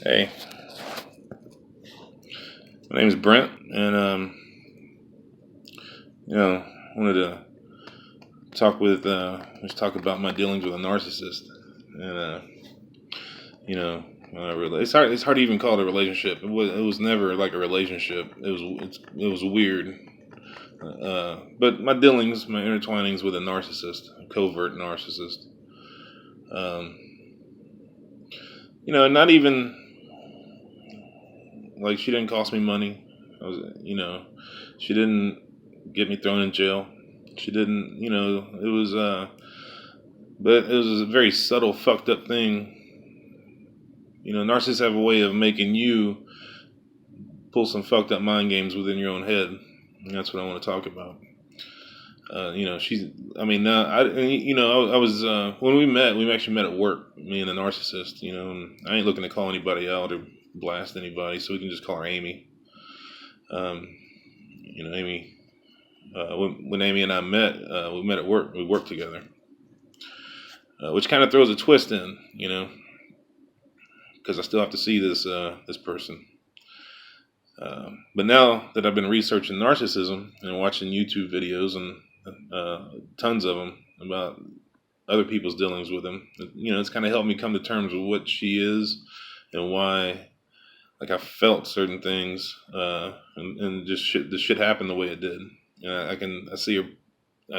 Hey, my name is Brent, and I wanted to just talk about my dealings with a narcissist, and it's hard to even call it a relationship. It was never like a relationship. It was weird, but my intertwinings with a narcissist, a covert narcissist. Um, not even like she didn't cost me money. She didn't get me thrown in jail. She didn't, but it was a very subtle, fucked up thing. Narcissists have a way of making you pull some fucked up mind games within your own head. And that's what I want to talk about. I was, when we actually met at work, me and the narcissist, and I ain't looking to call anybody out or blast anybody, so we can just call her Amy. Amy, when Amy and I met, we met at work. We worked together, which kind of throws a twist in, because I still have to see this person. But now that I've been researching narcissism and watching YouTube videos and tons of them about other people's dealings with him, it's kind of helped me come to terms with what she is and why. Like I felt certain things, and just the shit happened the way it did. I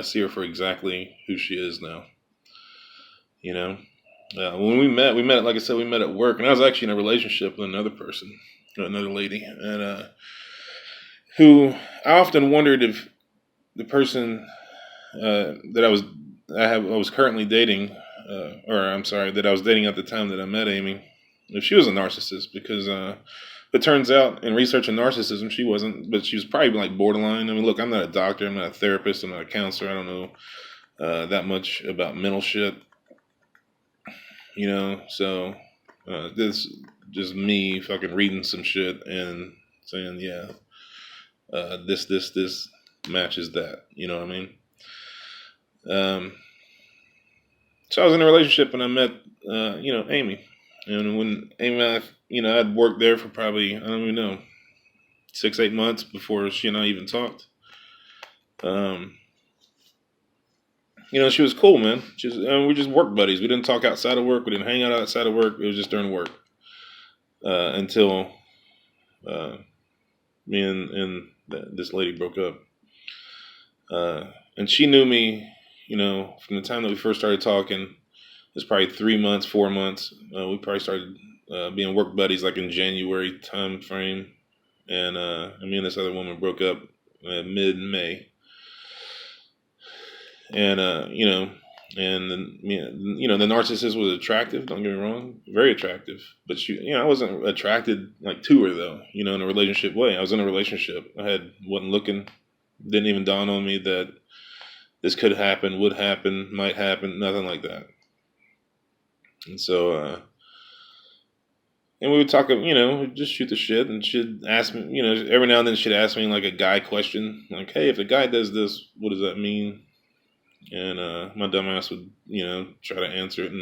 see her for exactly who she is now. When we met, like I said, we met at work, and I was actually in a relationship with another person, another lady, and who I often wondered if the person that I was currently dating, that I was dating at the time that I met Amy, if she was a narcissist, because it turns out in researching narcissism, she wasn't, but she was probably like borderline. I mean, look, I'm not a doctor, I'm not a therapist, I'm not a counselor, I don't know that much about mental shit, so this just me fucking reading some shit and saying, yeah, this matches that, you know what I mean? So I was in a relationship and I met, Amy. And when Amy and I, I'd worked there for probably, I don't even know, 6-8 months before she and I even talked. She was cool, man. We just work buddies. We didn't talk outside of work. We didn't hang out outside of work. It was just during work. Until me and this lady broke up. And she knew me, from the time that we first started talking. It was probably 3 months, 4 months. We probably started being work buddies like in January time frame. And me and this other woman broke up mid-May. And, the narcissist was attractive, don't get me wrong, very attractive. But I wasn't attracted like to her though, in a relationship way. I was in a relationship. Wasn't looking, didn't even dawn on me that this could happen, would happen, might happen, nothing like that. And so, and we would talk, we'd just shoot the shit, and she'd ask me, every now and then she'd ask me like a guy question, like, hey, if a guy does this, what does that mean? And my dumbass would, try to answer it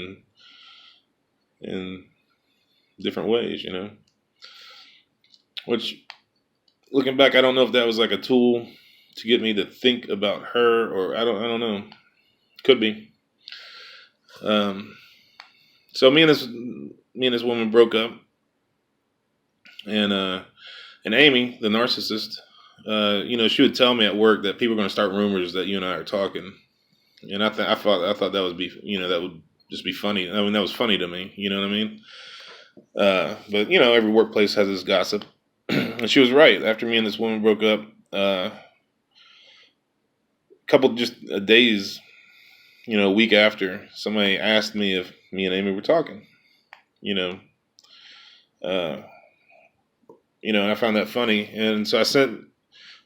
in different ways, Which, looking back, I don't know if that was like a tool to get me to think about her, or I don't know. Could be. So me and this woman broke up, and Amy, the narcissist, she would tell me at work that people are going to start rumors that you and I are talking. And I thought that would be, that would just be funny. I mean, that was funny to me. You know what I mean? But every workplace has this gossip, and she was right. After me and this woman broke up, a couple just days, a week after, somebody asked me if me and Amy were talking. And I found that funny, and so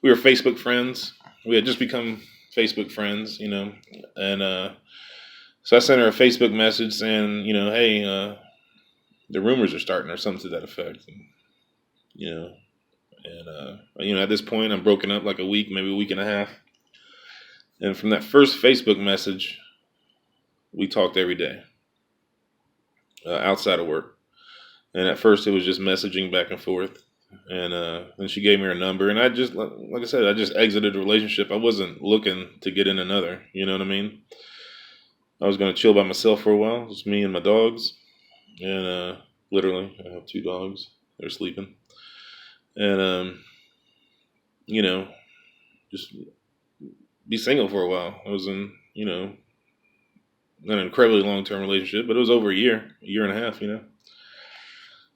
we were Facebook friends. We had just become Facebook friends, and so I sent her a Facebook message saying, hey, the rumors are starting, or something to that effect, and at this point I'm broken up like a week, maybe a week and a half, and from that first Facebook message, we talked every day outside of work, And at first, it was just messaging back and forth. And she gave me her number, and I just, like I said, I just exited the relationship. I wasn't looking to get in another. You know what I mean? I was gonna chill by myself for a while, just me and my dogs, and literally, I have 2 dogs. They're sleeping, and you know, just be single for a while. I was in, an incredibly long-term relationship, but it was over a year and a half, and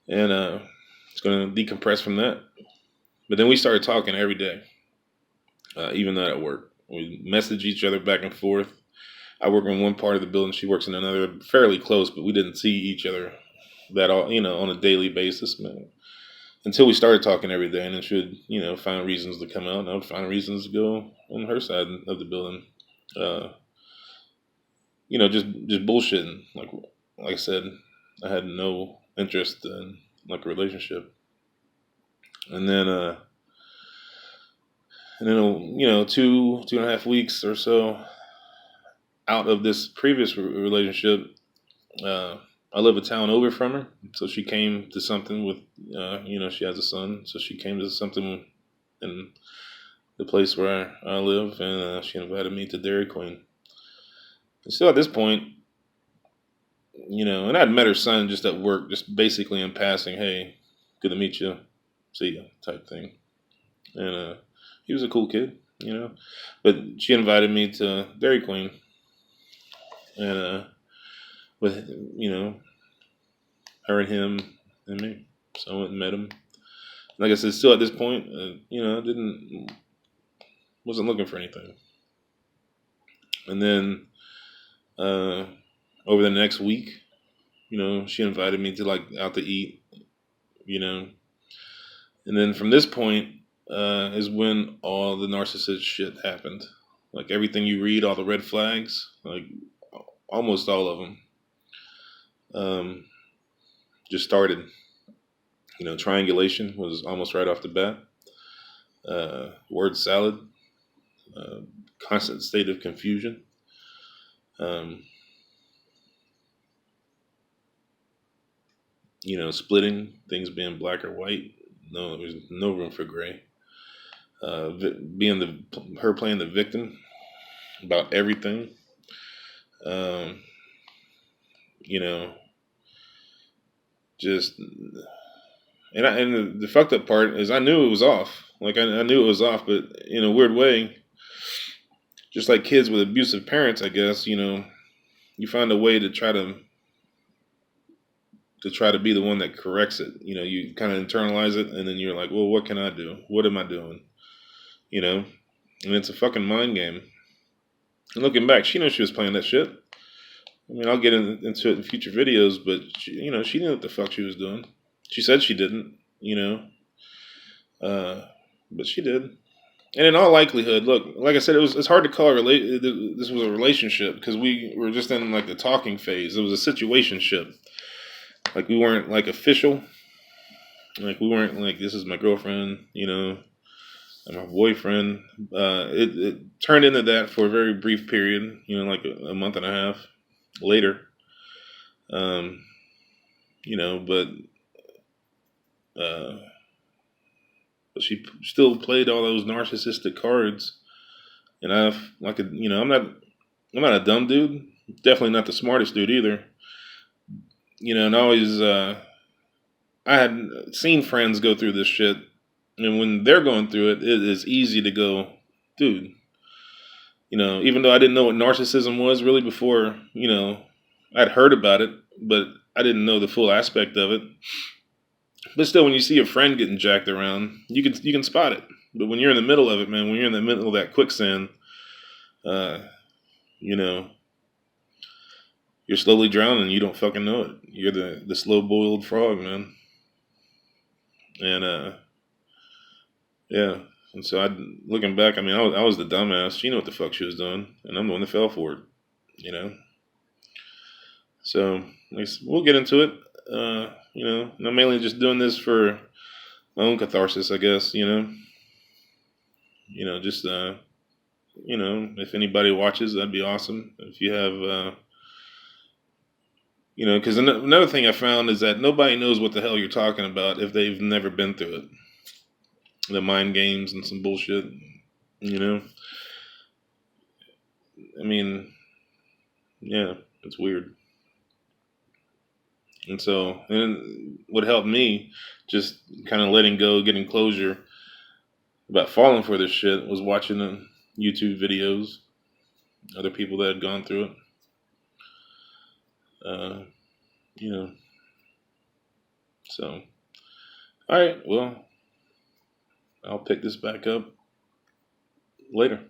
it's gonna decompress from that. But then we started talking every day, even though at work. We message each other back and forth. I work in one part of the building, she works in another, fairly close, but we didn't see each other that all, on a daily basis, man. Until we started talking every day, and then she would, find reasons to come out, and I would find reasons to go on her side of the building. Just bullshitting. Like I said, I had no interest in like a relationship. And then, 2.5 weeks or so out of this previous relationship, I live a town over from her, so she came to something with, she has a son, so she came to something in the place where I live, and she invited me to Dairy Queen. And still at this point, and I'd met her son just at work, just basically in passing, hey, good to meet you, see ya, type thing. And he was a cool kid, but she invited me to Dairy Queen, and with, her and him and me. So I went and met him. Like I said, still at this point, I wasn't looking for anything. And then over the next week, she invited me to out to eat, and then from this point is when all the narcissist shit happened. Like everything you read, all the red flags, like almost all of them, just started. Triangulation was almost right off the bat. Word salad, constant state of confusion. Splitting, things being black or white. No, there's no room for gray. Her playing the victim about everything. Just and the fucked up part is I knew it was off. Like I knew it was off, but in a weird way, just like kids with abusive parents, I guess, you find a way to try to be the one that corrects it. You kind of internalize it, and then you're like, well, what can I do? What am I doing? And it's a fucking mind game. And looking back, she knows she was playing that shit. I mean, I'll get into it in future videos, but she knew what the fuck she was doing. She said she didn't, but she did. And in all likelihood, look, like I said, it's hard to call this was a relationship because we were just in like the talking phase. It was a situationship. Like we weren't like official. Like we weren't like, this is my girlfriend, and my boyfriend. It turned into that for a very brief period, like a month and a half later. But she still played all those narcissistic cards, and I'm not a dumb dude. Definitely not the smartest dude either. And always, I had seen friends go through this shit, and when they're going through it, it is easy to go, dude. Even though I didn't know what narcissism was really before, I'd heard about it, but I didn't know the full aspect of it. But still, when you see a friend getting jacked around, you can spot it. But when you're in the middle of it, man, when you're in the middle of that quicksand, you're slowly drowning. You don't fucking know it. You're the slow boiled frog, man. And yeah. And so looking back, I mean, I was the dumbass. She knew what the fuck she was doing, and I'm the one that fell for it. So we'll get into it. And I'm mainly just doing this for my own catharsis, I guess. Just if anybody watches, that'd be awesome. If you have You know, because another thing I found is that nobody knows what the hell you're talking about if they've never been through it. The mind games and some bullshit, you know? I mean, yeah, it's weird. And so, and what helped me just kind of letting go, getting closure about falling for this shit was watching the YouTube videos, other people that had gone through it. You know, so, all right, well, I'll pick this back up later.